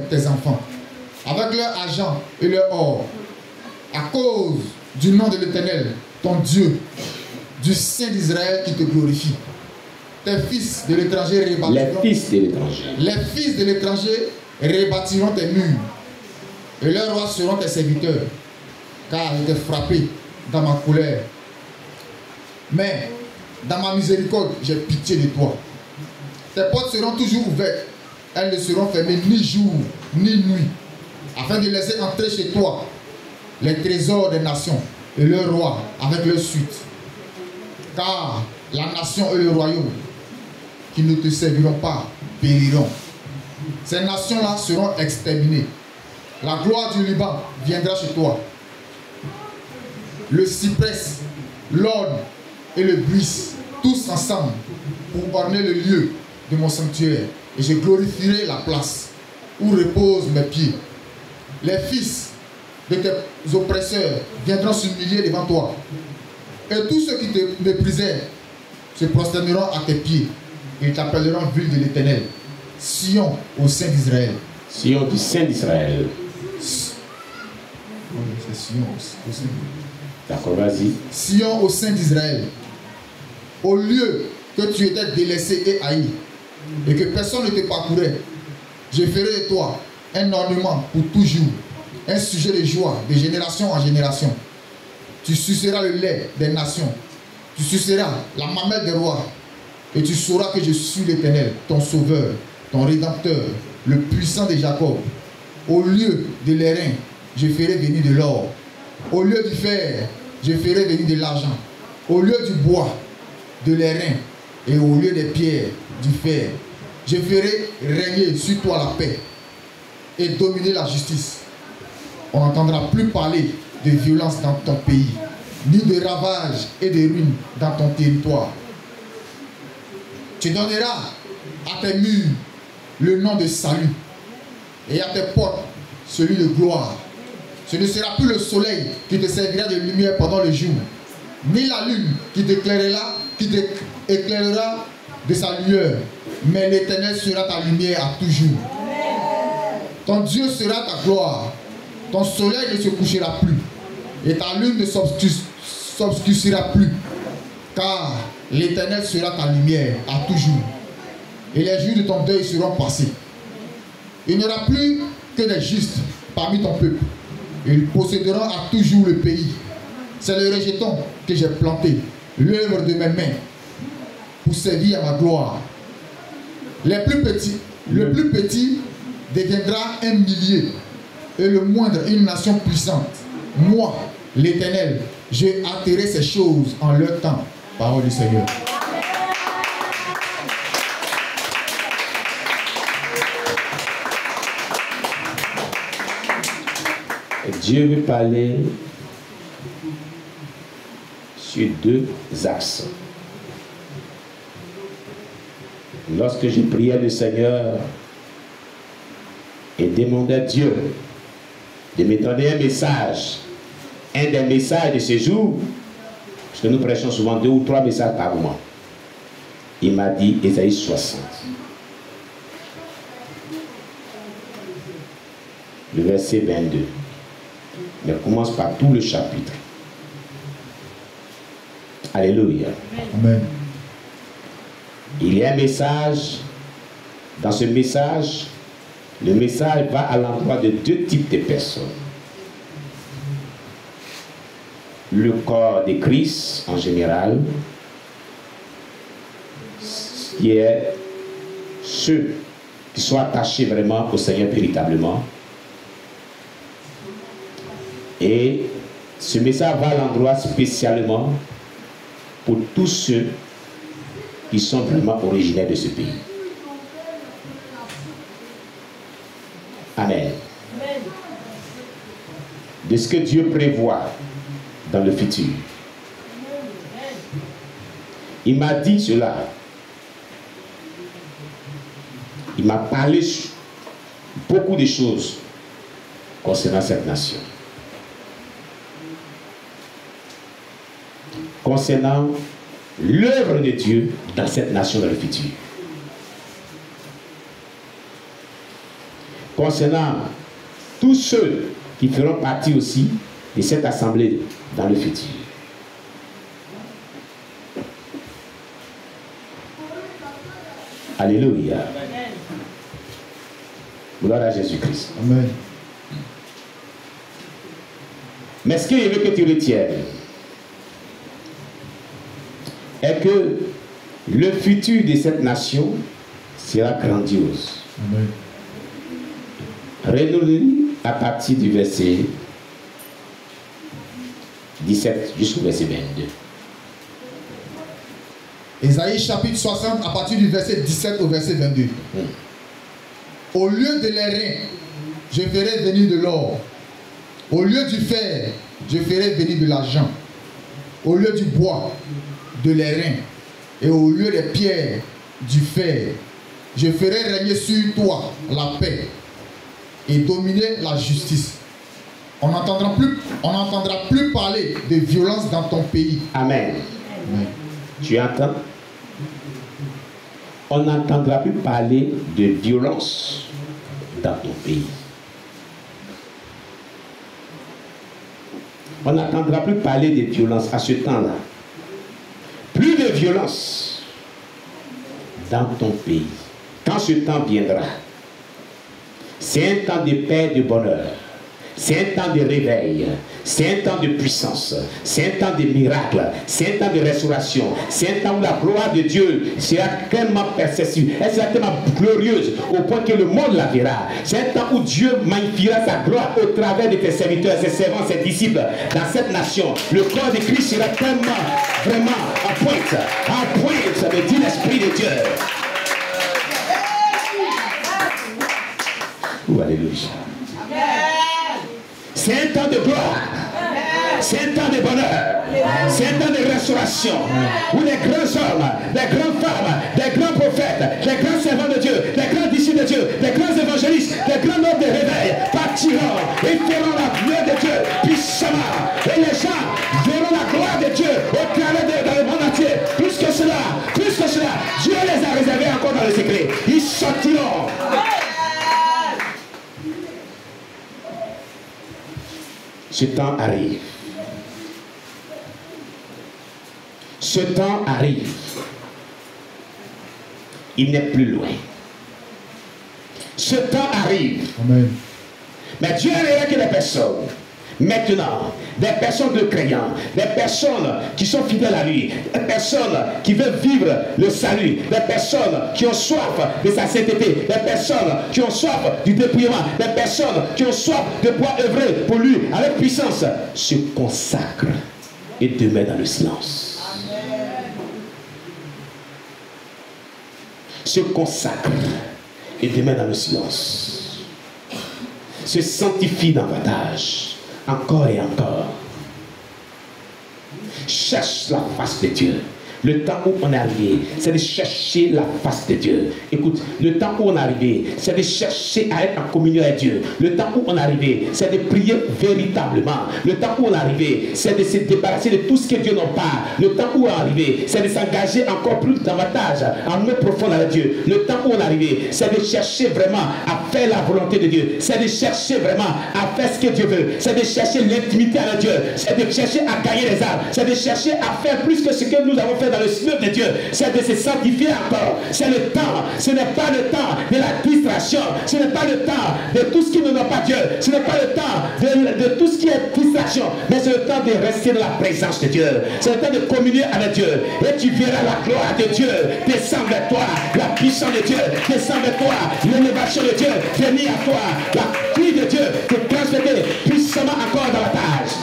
tes enfants, avec leur argent et leur or, à cause du nom de l'Éternel, ton Dieu, du Saint d'Israël qui te glorifie. Tes fils de l'étranger rebâtiront. Les fils de l'étranger. Les fils de l'étranger rebâtiront tes murs, et leurs rois seront tes serviteurs, car je t'ai frappé dans ma colère. Mais dans ma miséricorde, j'ai pitié de toi. Tes portes seront toujours ouvertes, elles ne seront fermées ni jour ni nuit, afin de laisser entrer chez toi les trésors des nations et leurs rois avec leur suite. Car la nation et le royaume qui ne te serviront pas périront. Ces nations-là seront exterminées. La gloire du Liban viendra chez toi. Le cyprès, l'orne et le buis, tous ensemble, pour orner le lieu de mon sanctuaire. Et je glorifierai la place où reposent mes pieds. Les fils de tes oppresseurs viendront s'humilier devant toi. Et tous ceux qui te méprisaient se prosterneront à tes pieds. Ils t'appelleront ville de l'Éternel, Sion au sein d'Israël. Sion du Saint d'Israël. C'est Sion au sein d'Israël. D'accord, vas-y. Sion au sein d'Israël. Au lieu que tu étais délaissé et haï, et que personne ne te parcourait, je ferai de toi un ornement pour toujours, un sujet de joie de génération en génération. Tu suceras le lait des nations, tu suceras la mamelle des rois, et tu sauras que je suis l'Éternel, ton sauveur, ton rédempteur, le puissant de Jacob. Au lieu de l'airain, je ferai venir de l'or. Au lieu du fer, je ferai venir de l'argent. Au lieu du bois, de l'airain. Et au lieu des pierres, du fer. Je ferai régner sur toi la paix et dominer la justice. On n'entendra plus parler de violence dans ton pays, ni de ravages et de ruines dans ton territoire. Tu donneras à tes murs le nom de salut, et à tes portes celui de gloire. Ce ne sera plus le soleil qui te servira de lumière pendant le jour, ni la lune qui t'éclairera de sa lueur, mais l'Éternel sera ta lumière à toujours. Ton Dieu sera ta gloire, ton soleil ne se couchera plus, et ta lune ne s'obscurcira plus, car l'Éternel sera ta lumière à toujours, et les jours de ton deuil seront passés. Il n'y aura plus que des justes parmi ton peuple. Ils posséderont à toujours le pays. C'est le rejeton que j'ai planté, l'œuvre de mes mains, pour servir à ma gloire. Le plus petit deviendra un millier, et le moindre une nation puissante. Moi, l'Éternel, j'ai attiré ces choses en leur temps. Parole du Seigneur. Dieu veut parler sur deux axes. Lorsque je priais le Seigneur et demandais à Dieu de me donner un message, un des messages de ce jour, parce que nous prêchons souvent 2 ou 3 messages par mois, il m'a dit Ésaïe 60. Le verset 22. Mais commence par tout le chapitre. Alléluia. Amen. Il y a un message. Dans ce message, le message va à l'endroit de 2 types de personnes. Le corps de Christ en général, qui est ceux qui sont attachés vraiment au Seigneur véritablement. Et ce message va à l'endroit spécialement pour tous ceux qui sont vraiment originaires de ce pays. Amen. De ce que Dieu prévoit dans le futur. Il m'a dit cela. Il m'a parlé beaucoup de choses concernant cette nation. Concernant l'œuvre de Dieu dans cette nation dans le futur. concernant tous ceux qui feront partie aussi de cette assemblée dans le futur. Alléluia. Gloire à Jésus-Christ. Amen. Mais ce que je veux que tu retiennes est que le futur de cette nation sera grandiose. Amen. Relis à partir du verset 17 jusqu'au verset 22. Ésaïe chapitre 60 à partir du verset 17 au verset 22. Au lieu de l'airain, je ferai venir de l'or. Au lieu du fer, je ferai venir de l'argent. Au lieu du bois, de l'airain. Et au lieu des pierres, du fer. Je ferai régner sur toi la paix et dominer la justice. On n'entendra plus parler de violence dans ton pays. Amen. Amen. Tu entends? On n'entendra plus parler de violence dans ton pays. On n'entendra plus parler de violence à ce temps-là. Plus de violence dans ton pays. Quand ce temps viendra, c'est un temps de paix et de bonheur. C'est un temps de réveil, c'est un temps de puissance, c'est un temps de miracle, c'est un temps de restauration, c'est un temps où la gloire de Dieu sera tellement perceptible, elle sera tellement glorieuse au point que le monde la verra. C'est un temps où Dieu magnifiera sa gloire au travers de tes serviteurs, ses servants, ses disciples dans cette nation. Le corps de Christ sera tellement, vraiment en pointe, ça veut dire l'Esprit de Dieu. Oh, alléluia. C'est un temps de gloire. C'est un temps de bonheur. C'est un temps de restauration. Où les grands hommes, les grandes femmes, les grands prophètes, les grands servants de Dieu, les grands disciples de Dieu, les grands évangélistes, les grands hommes de réveil partiront et feront la gloire de Dieu puissamment. Et les gens verront la gloire de Dieu au travers dans le monde entier. Plus que cela, Dieu les a réservés encore dans le secret. Ils sortiront. Ce temps arrive. Ce temps arrive. Il n'est plus loin. Ce temps arrive. Amen. Mais Dieu a que des personnes. Maintenant, des personnes de croyants, des personnes qui sont fidèles à lui, des personnes qui veulent vivre le salut, des personnes qui ont soif de sa sainteté, des personnes qui ont soif du dépouillement, des personnes qui ont soif de pouvoir œuvrer pour lui avec puissance, se consacrent et demeurent dans le silence. Se consacrent et demeurent dans le silence. Se sanctifient davantage. Encore et encore. Cherche la face de Dieu. Le temps où on est arrivé, c'est de chercher la face de Dieu. Écoute, le temps où on est arrivé, c'est de chercher à être en communion avec Dieu. Le temps où on est arrivé, c'est de prier véritablement. Le temps où on est arrivé, c'est de se débarrasser de tout ce que Dieu n'a pas. Le temps où on est arrivé, c'est de s'engager encore plus davantage en eau profonde avec Dieu. Le temps où on est arrivé, c'est de chercher vraiment à faire la volonté de Dieu. C'est de chercher vraiment à faire ce que Dieu veut. C'est de chercher l'intimité avec Dieu. C'est de chercher à gagner les âmes. C'est de chercher à faire plus que ce que nous avons fait dans le Seigneur de Dieu. C'est de se sanctifier encore. C'est le temps. Ce n'est pas le temps de la distraction. Ce n'est pas le temps de tout ce qui ne n'a pas Dieu. Ce n'est pas le temps de tout ce qui est distraction. Mais c'est le temps de rester dans la présence de Dieu. C'est le temps de communier avec Dieu. Et tu verras la gloire de Dieu descendre vers toi. La puissance de Dieu descendre vers toi. L'élévation de Dieu venir à toi. La pluie de Dieu te transmettre puissamment encore davantage.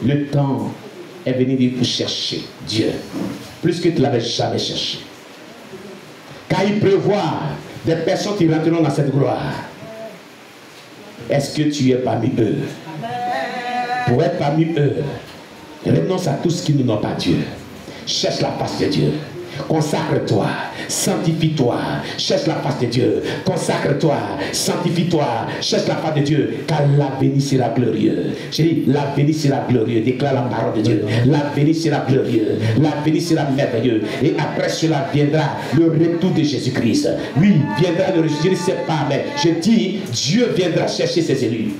Le temps est venu pour chercher Dieu plus que tu l'avais jamais cherché. Car il prévoit des personnes qui rentreront dans cette gloire. Est-ce que tu es parmi eux? Pour être parmi eux, renonce à tout ce qui ne n'a pas Dieu. Cherche la face de Dieu. Consacre-toi, sanctifie-toi, cherche la face de Dieu. Consacre-toi, sanctifie-toi, cherche la face de Dieu, car l'avenir sera glorieux. J'ai dit, l'avenir sera glorieux, déclare la parole de Dieu. L'avenir sera glorieux, l'avenir sera merveilleux. Et après cela viendra le retour de Jésus-Christ. Oui, viendra le retour, je ne sais pas, mais je dis, Dieu viendra chercher ses élus.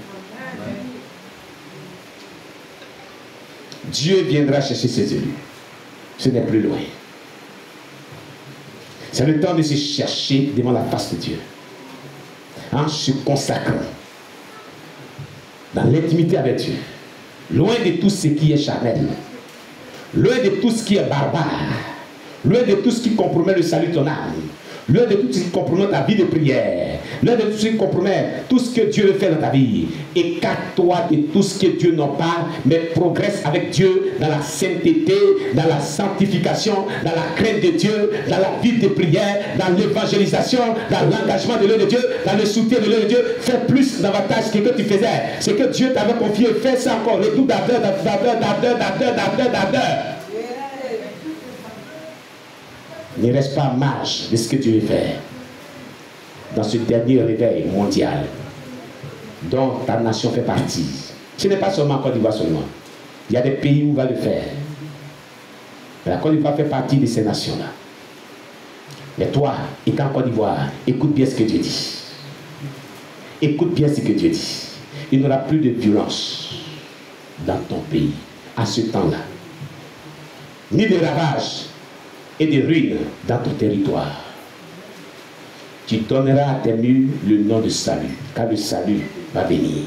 Dieu viendra chercher ses élus. Ce n'est plus loin. C'est le temps de se chercher devant la face de Dieu. En se consacrant dans l'intimité avec Dieu. Loin de tout ce qui est charnel. Loin de tout ce qui est barbare. Loin de tout ce qui compromet le salut de ton âme. Loin de tout ce qui compromet ta vie de prière. Loin de tout ce qui compromet tout ce que Dieu veut faire dans ta vie. Écarte-toi de tout ce que Dieu n'a pas, mais progresse avec Dieu dans la sainteté, dans la sanctification, dans la crainte de Dieu, dans la vie de prière, dans l'évangélisation, dans l'engagement de l'œuvre de Dieu, dans le soutien de l'œuvre de Dieu. Fais plus davantage ce que tu faisais. Ce que Dieu t'avait confié, fais ça encore. Et tout d'ardeur. Ne reste pas en marge de ce que tu veux faire dans ce dernier réveil mondial dont ta nation fait partie. Ce n'est pas seulement Côte d'Ivoire seulement. Il y a des pays où on va le faire. Mais la Côte d'Ivoire fait partie de ces nations-là. Mais toi, étant en Côte d'Ivoire, écoute bien ce que Dieu dit. Écoute bien ce que Dieu dit. Il n'y aura plus de violence dans ton pays à ce temps-là. Ni de ravages et de ruines dans ton territoire. Tu donneras à tes murs le nom de salut, car le salut va venir.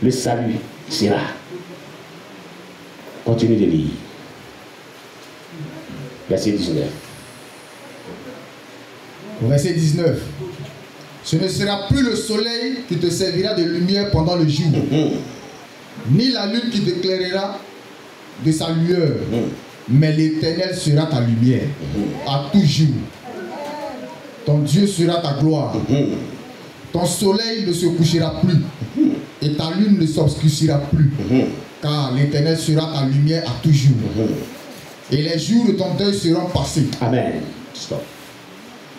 Le salut sera. Continue de lire. Verset 19. Verset 19. Ce ne sera plus le soleil qui te servira de lumière pendant le jour, ni la lune qui t'éclairera de sa lueur. Mais l'Éternel sera ta lumière à tout jour. Ton Dieu sera ta gloire. Ton soleil ne se couchera plus et ta lune ne s'obscurcira plus, car l'Éternel sera ta lumière à tout jour. Et les jours de ton deuil seront passés. Amen. Stop.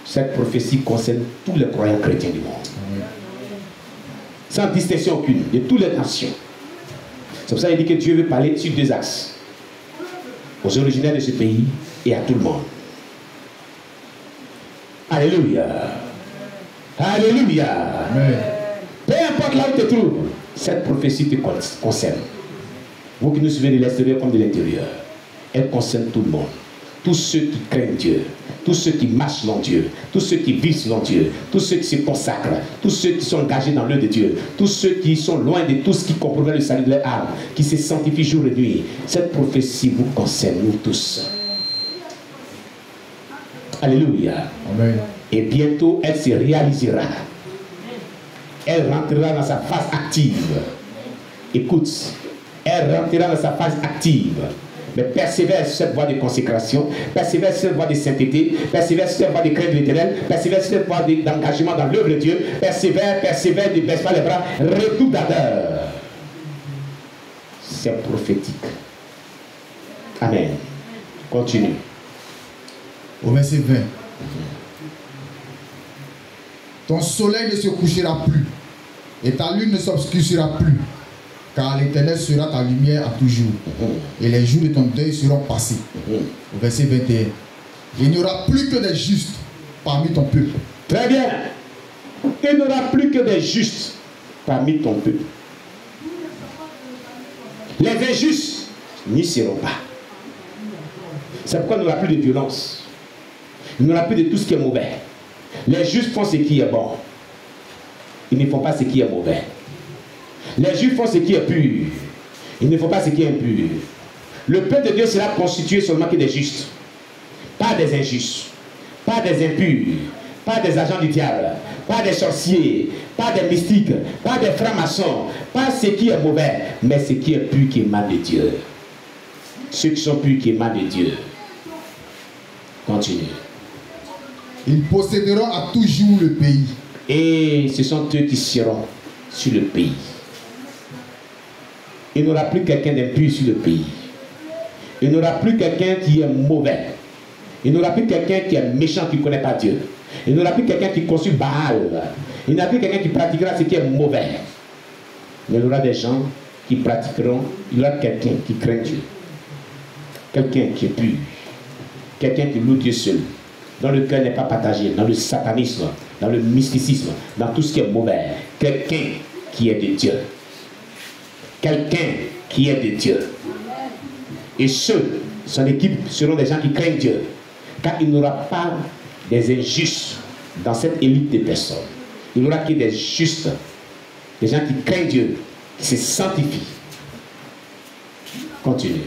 Cette prophétie concerne tous les croyants chrétiens du monde. Sans distinction aucune, de toutes les nations. C'est pour ça qu'il dit que Dieu veut parler sur deux axes. Aux originaires de ce pays et à tout le monde. Alléluia. Alléluia. Amen. Peu importe là où tu te trouves, cette prophétie te concerne. Vous qui nous suivez de l'extérieur comme de l'intérieur, elle concerne tout le monde. Tous ceux qui craignent Dieu, tous ceux qui marchent selon Dieu, tous ceux qui vivent selon Dieu, tous ceux qui se consacrent, tous ceux qui sont engagés dans l'œuvre de Dieu, tous ceux qui sont loin de tout ce qui compromet le salut de leur âme, qui se sanctifient jour et nuit. Cette prophétie vous concerne, nous tous. Alléluia. Amen. Et bientôt, elle se réalisera. Elle rentrera dans sa phase active. Écoute, elle rentrera dans sa phase active. Mais persévère sur cette voie de consécration, persévère sur cette voie de sainteté, persévère sur cette voie de crainte de l'Éternel, persévère sur cette voie d'engagement dans l'œuvre de Dieu, persévère, ne baisse pas les bras, redouble d'ardeur. C'est prophétique. Amen. Continue. Au verset 20. Ton soleil ne se couchera plus et ta lune ne s'obscurcira plus, car l'Éternel sera ta lumière à toujours, et les jours de ton deuil seront passés. Au verset 21. Il n'y aura plus que des justes parmi ton peuple. Très bien. Il n'y aura plus que des justes parmi ton peuple. Les injustes n'y seront pas. C'est pourquoi il n'y aura plus de violence. Il n'y aura plus de tout ce qui est mauvais. Les justes font ce qui est bon. Ils ne font pas ce qui est mauvais. Les juifs font ce qui est pur. Ils ne font pas ce qui est impur. Le peuple de Dieu sera constitué seulement que des justes. Pas des injustes. Pas des impurs. Pas des agents du diable. Pas des sorciers. Pas des mystiques. Pas des francs-maçons. Pas ce qui est mauvais. Mais ce qui est pur qui émane de Dieu. Ceux qui sont purs qui émanent de Dieu. Continue. Ils posséderont à toujours le pays. Et ce sont eux qui seront sur le pays. Il n'y aura plus quelqu'un d'impur sur le pays. Il n'y aura plus quelqu'un qui est mauvais. Il n'y aura plus quelqu'un qui est méchant, qui ne connaît pas Dieu. Il n'y aura plus quelqu'un qui conçut Baal. Il n'y aura plus quelqu'un qui pratiquera ce qui est mauvais. Mais il y aura des gens qui pratiqueront, il y aura quelqu'un qui craint Dieu. Quelqu'un qui est pur. Quelqu'un qui loue Dieu seul. Dont le cœur n'est pas partagé, dans le satanisme, dans le mysticisme, dans tout ce qui est mauvais. Quelqu'un qui est de Dieu. Quelqu'un qui est de Dieu. Et ceux, son équipe, seront des gens qui craignent Dieu. Car il n'y aura pas des injustes dans cette élite de personnes. Il n'y aura que des justes, des gens qui craignent Dieu, qui se sanctifient. Continuez.